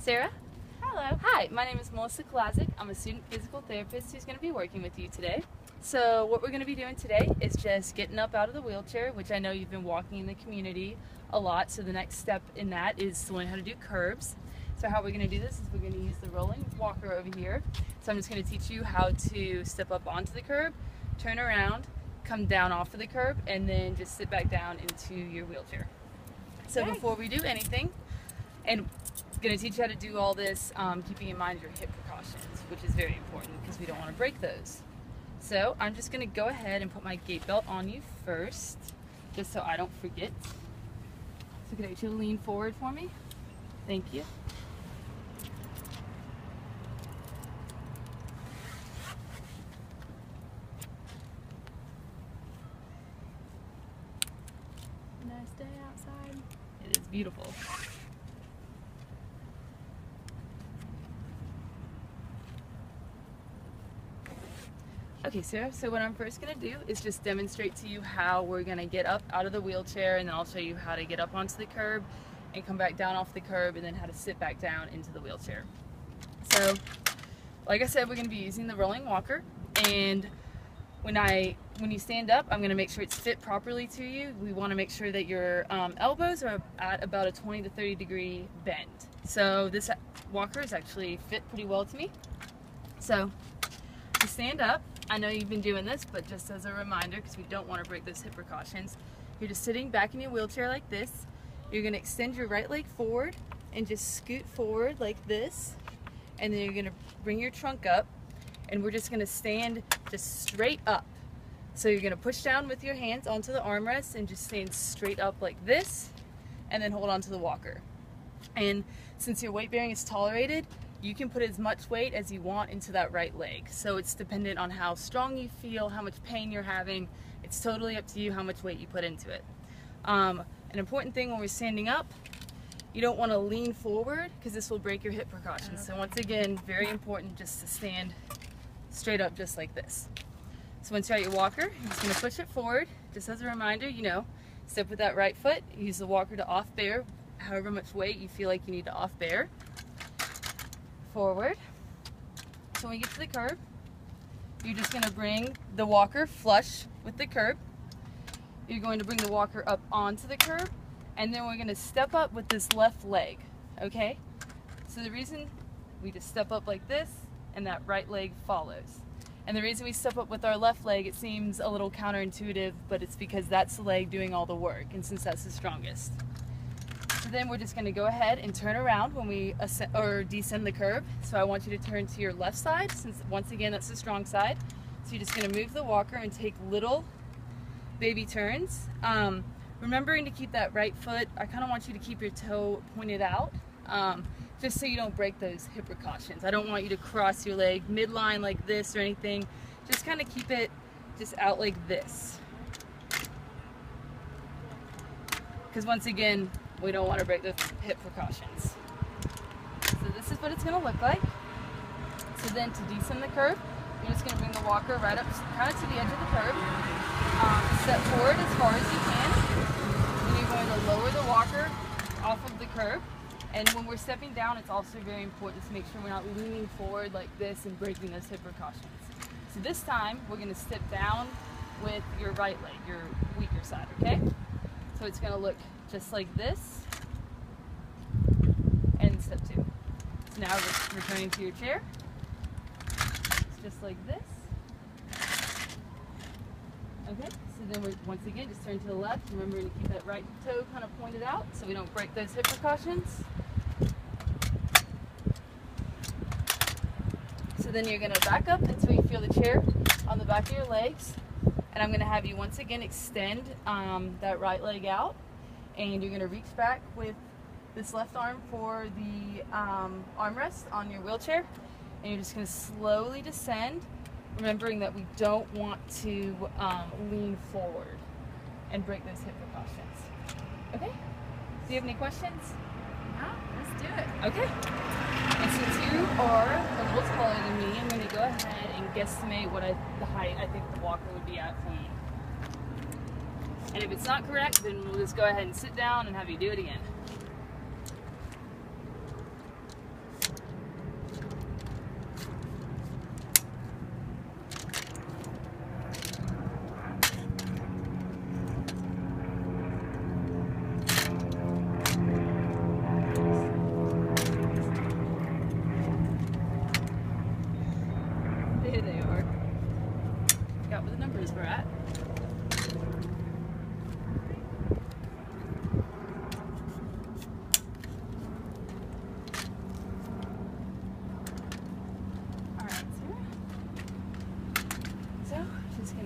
Sarah? Hello. Hi, my name is Kolazyk. I'm a student physical therapist who's going to be working with you today. So what we're going to be doing today is just getting up out of the wheelchair, which I know you've been walking in the community a lot, so the next step in that is to learn how to do curbs. So how we're going to do this is we're going to use the rolling walker over here. So I'm just going to teach you how to step up onto the curb, turn around, come down off of the curb, and then just sit back down into your wheelchair. So Okay. before we do anything, and I'm going to teach you how to do all this, keeping in mind your hip precautions, which is very important because we don't want to break those. So I'm just going to go ahead and put my gait belt on you first, just so I don't forget. So could I get you to lean forward for me? Thank you. Nice day outside. It is beautiful. Okay, Sarah, so what I'm first going to do is just demonstrate to you how we're going to get up out of the wheelchair, and then I'll show you how to get up onto the curb and come back down off the curb, and then how to sit back down into the wheelchair. So, like I said, we're going to be using the rolling walker, and when you stand up, I'm going to make sure it's fit properly to you. We want to make sure that your elbows are at about a 20 to 30 degree bend. So this walker is actually fit pretty well to me. So, to stand up, I know you've been doing this, but just as a reminder, because we don't want to break those hip precautions, you're just sitting back in your wheelchair like this. You're going to extend your right leg forward and just scoot forward like this, and then you're going to bring your trunk up, and we're just going to stand just straight up. So you're going to push down with your hands onto the armrest and just stand straight up like this, and then hold onto the walker. And since your weight bearing is tolerated, you can put as much weight as you want into that right leg. So it's dependent on how strong you feel, how much pain you're having. It's totally up to you how much weight you put into it. An important thing when we're standing up, you don't want to lean forward because this will break your hip precautions. So once again, very important just to stand straight up just like this. So once you're at your walker, you're just going to push it forward. Just as a reminder, step with that right foot, use the walker to off bear however much weight you feel like you need to off bear. Forward. So when we get to the curb, you're just going to bring the walker flush with the curb. You're going to bring the walker up onto the curb, and then we're going to step up with this left leg, okay? So the reason we just step up like this, and that right leg follows. And the reason we step up with our left leg, it seems a little counterintuitive, but it's because that's the leg doing all the work, and since that's the strongest. So then we're just going to go ahead and turn around when we ascend or descend the curb. So I want you to turn to your left side, since once again that's the strong side. So you're just going to move the walker and take little baby turns. Remembering to keep that right foot, I kind of want you to keep your toe pointed out, just so you don't break those hip precautions. I don't want you to cross your leg midline like this or anything. Just kind of keep it just out like this. Because once again, we don't want to break the hip precautions. So this is what it's going to look like. So then to descend the curb, you're just going to bring the walker right up kind of to the edge of the curb. Step forward as far as you can. Then you're going to lower the walker off of the curb. And when we're stepping down, it's also very important to make sure we're not leaning forward like this and breaking those hip precautions. So this time, we're going to step down with your right leg, your weaker side, okay? So it's going to look just like this, and step two. So now we're returning to your chair. It's just like this. Okay, so then we're once again just turn to the left, remembering to keep that right toe kind of pointed out so we don't break those hip precautions. So then you're going to back up until you feel the chair on the back of your legs, and I'm going to have you once again extend that right leg out. And you're going to reach back with this left arm for the armrest on your wheelchair, and you're just going to slowly descend, remembering that we don't want to lean forward and break those hip precautions. Okay? Do you have any questions? No, let's do it. Okay. And since you are a little taller than me, I'm going to go ahead and guesstimate what the height I think the walker would be at for you. And if it's not correct, then we'll just go ahead and sit down and have you do it again.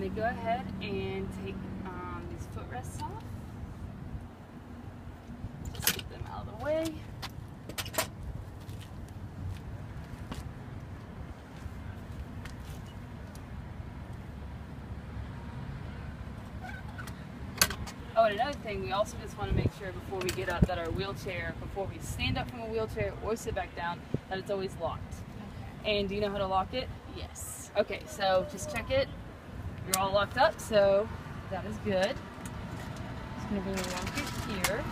going to go ahead and take these footrests off. Just get them out of the way. Oh, and another thing, we also just want to make sure before we get up that our wheelchair, before we stand up from a wheelchair or sit back down, that it's always locked. Okay. And do you know how to lock it? Yes. Okay, so just check it. You're all locked up, so that is good. Just going to bring the locker here.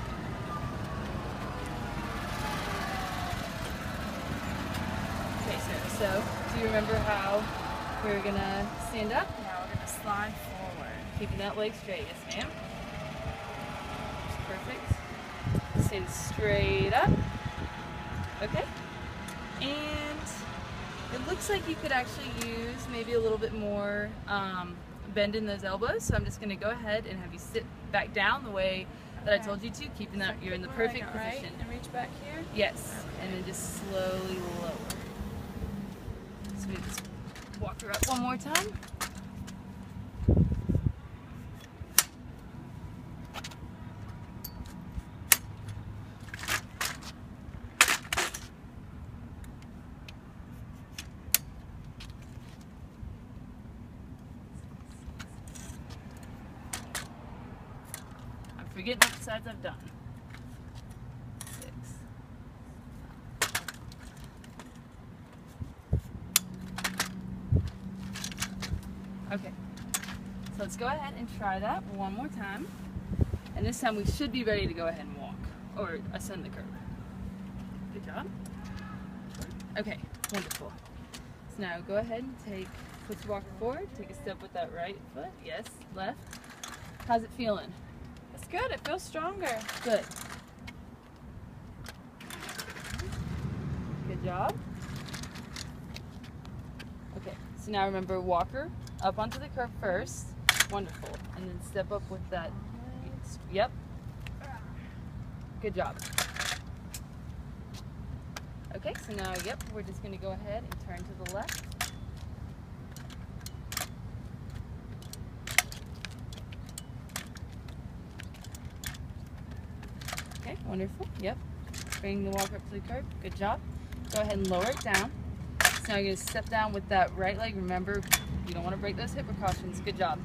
Okay, so do you remember how we're going to stand up? Now we're going to slide forward. Keeping that leg straight, yes ma'am. Perfect. Stand straight up. Okay. And it looks like you could actually use maybe a little bit more bend in those elbows. So I'm just going to go ahead and have you sit back down the way that I told you to, keeping that you're in the perfect position. Right, and reach back here? Yes. And then just slowly lower. So we just walk her up one more time. Forget what sides I've done. 6. Okay, so let's go ahead and try that one more time. And this time we should be ready to go ahead and walk or ascend the curb. Good job. Okay, wonderful. So now go ahead and put your walker forward, take a step with that right foot. Yes, left. How's it feeling? It's good. It feels stronger. Good. Good job. Okay, so now remember, walker up onto the curb first. Wonderful. And then step up with that. Yep. Good job. Okay, so now, yep, we're just going to go ahead and turn to the left. Okay, wonderful. Yep. Bring the walker up to the curb. Good job. Go ahead and lower it down. So now you're going to step down with that right leg. Remember, you don't want to break those hip precautions. Good job.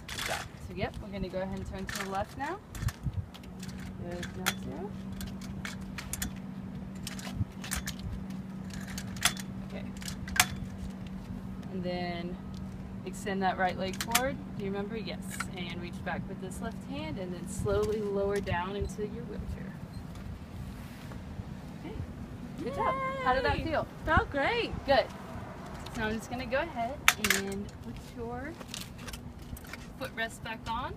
Good job. So yep, we're going to go ahead and turn to the left now. Good job, Sarah. Okay. And then extend that right leg forward. Do you remember? Yes. And reach back with this left hand and then slowly lower down into your wheelchair. Okay. Good job. How did that feel? Felt great. Good. So I'm just going to go ahead and put your footrest back on.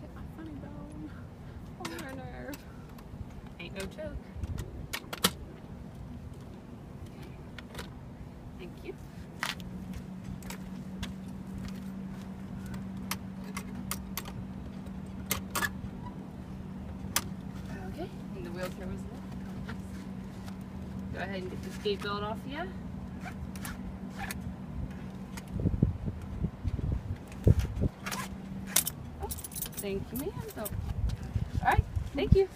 Hit my funny bone. On my nerve. Ain't no joke. Thank you. Okay, and the wheelchair was there. Go ahead and get this gate belt off you. Oh, thank you, ma'am. Oh. All right, thank you.